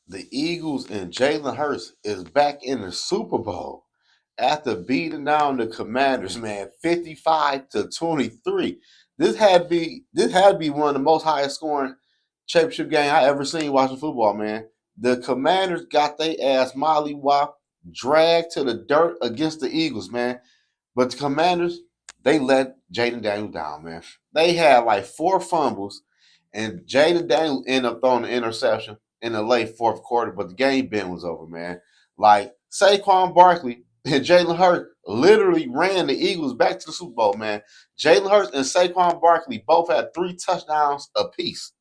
The Eagles and Jalen Hurts is back in the Super Bowl after beating down the Commanders, man, 55-23. This had to be one of the most highest scoring championship game I ever seen watching football, man. The Commanders got their ass molly wop dragged to the dirt against the Eagles, man. But the Commanders, they let Jaden Daniels down, man. They had like four fumbles, and Jaden Daniels ended up throwing an interception in the late fourth quarter, but the game been was over, man. Like Saquon Barkley and Jalen Hurts literally ran the Eagles back to the Super Bowl, man. Jalen Hurts and Saquon Barkley both had 3 touchdowns apiece.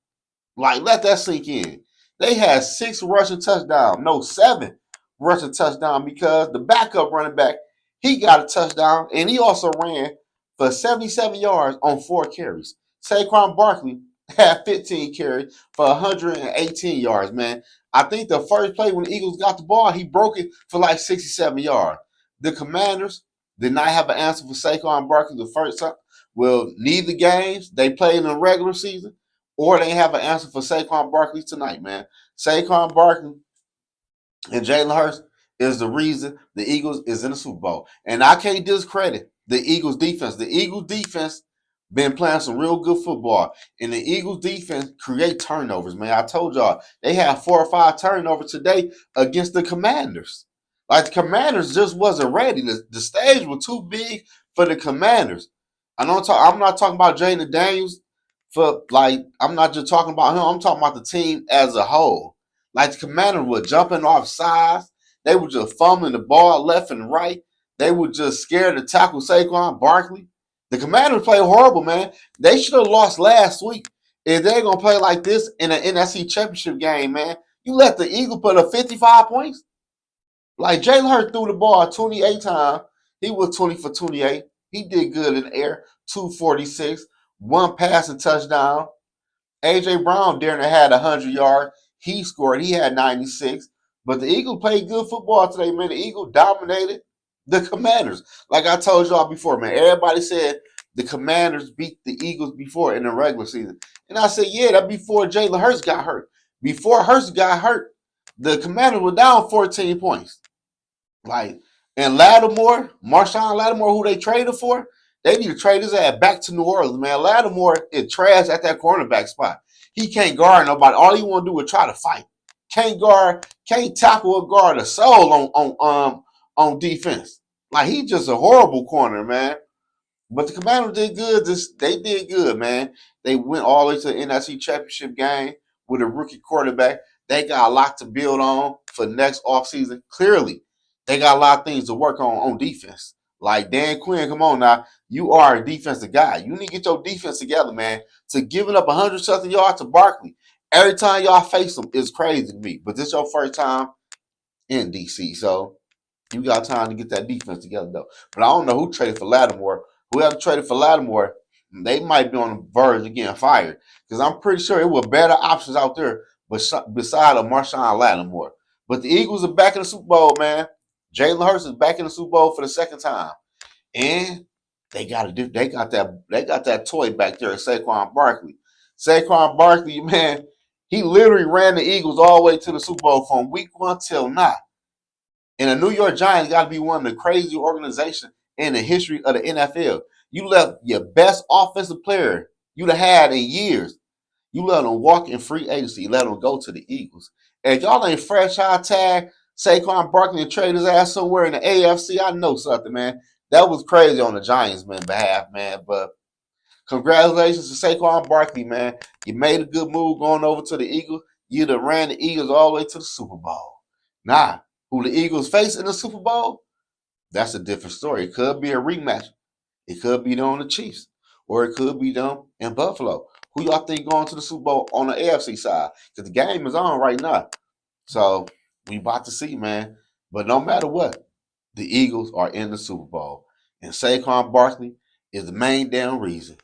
Like, let that sink in. They had 6 rushing touchdowns, no, 7 rushing touchdowns because the backup running back, he got a touchdown, and he also ran for 77 yards on 4 carries. Saquon Barkley had 15 carries for 118 yards, man. I think the first play when the Eagles got the ball, he broke it for like 67 yards. The Commanders did not have an answer for Saquon Barkley the first time. Well, neither games they played in the regular season or they have an answer for Saquon Barkley tonight, man. Saquon Barkley and Jalen Hurts is the reason the Eagles is in the Super Bowl. And I can't discredit the Eagles defense. The Eagles defense been playing some real good football. And the Eagles defense create turnovers, man. I told y'all they had 4 or 5 turnovers today against the Commanders. Like the Commanders just wasn't ready. The stage was too big for the Commanders. I'm not talking about Jaden Daniels for like I'm not just talking about him. I'm talking about the team as a whole. Like the Commanders were jumping off sides. They were just fumbling the ball left and right. They were just scared to tackle Saquon Barkley. The Commanders played horrible, man. They should have lost last week. If they're gonna play like this in an NFC Championship game, man, you let the Eagles put up 55 points. Like Jalen Hurts threw the ball 28 times. He was 20 for 28. He did good in the air, 246, 1 passing touchdown. AJ Brown there had 100 yards. He scored. He had 96. But the Eagles played good football today, man. The Eagles dominated the Commanders. Like I told y'all before, man. Everybody said the Commanders beat the Eagles before in the regular season. And I said, yeah, that before Jalen Hurts got hurt. Before Hurts got hurt, the Commanders were down 14 points. Like, and Marshawn Lattimore, who they traded for, they need to trade his ass back to New Orleans, man. Lattimore is trash at that cornerback spot. He can't guard nobody. All he want to do is try to fight. Can't tackle or guard a soul on defense. Like he's just a horrible corner, man. But the Commanders did good. They did good, man. They went all the way to the NFC Championship game with a rookie quarterback. They got a lot to build on for next offseason. Clearly, they got a lot of things to work on defense. Like Dan Quinn, come on now. You are a defensive guy. You need to get your defense together, man. To giving up 100-something yards to Barkley every time y'all face them is crazy to me. But this is your first time in DC, so you got time to get that defense together, though. But I don't know who traded for Lattimore. Whoever traded for Lattimore, they might be on the verge of getting fired because I'm pretty sure it were better options out there beside of Marshawn Lattimore. But the Eagles are back in the Super Bowl, man. Jalen Hurts is back in the Super Bowl for the second time, and they got that toy back there, Saquon Barkley. Saquon Barkley, man, he literally ran the Eagles all the way to the Super Bowl from week 1 till now. And the New York Giants got to be one of the crazy organizations in the history of the NFL. You left your best offensive player you'd have had in years. You let them walk in free agency. You let them go to the Eagles. And if y'all ain't franchise tag Saquon Barkley and trade his ass somewhere in the AFC, I know something, man. That was crazy on the Giants' behalf, man. But congratulations to Saquon Barkley, man. You made a good move going over to the Eagles. You done ran the Eagles all the way to the Super Bowl. Now, who the Eagles face in the Super Bowl? That's a different story. It could be a rematch. It could be them on the Chiefs, or it could be them in Buffalo. Who y'all think going to the Super Bowl on the AFC side? Because the game is on right now. So we about to see, man. But no matter what, the Eagles are in the Super Bowl. And Saquon Barkley is the main damn reason.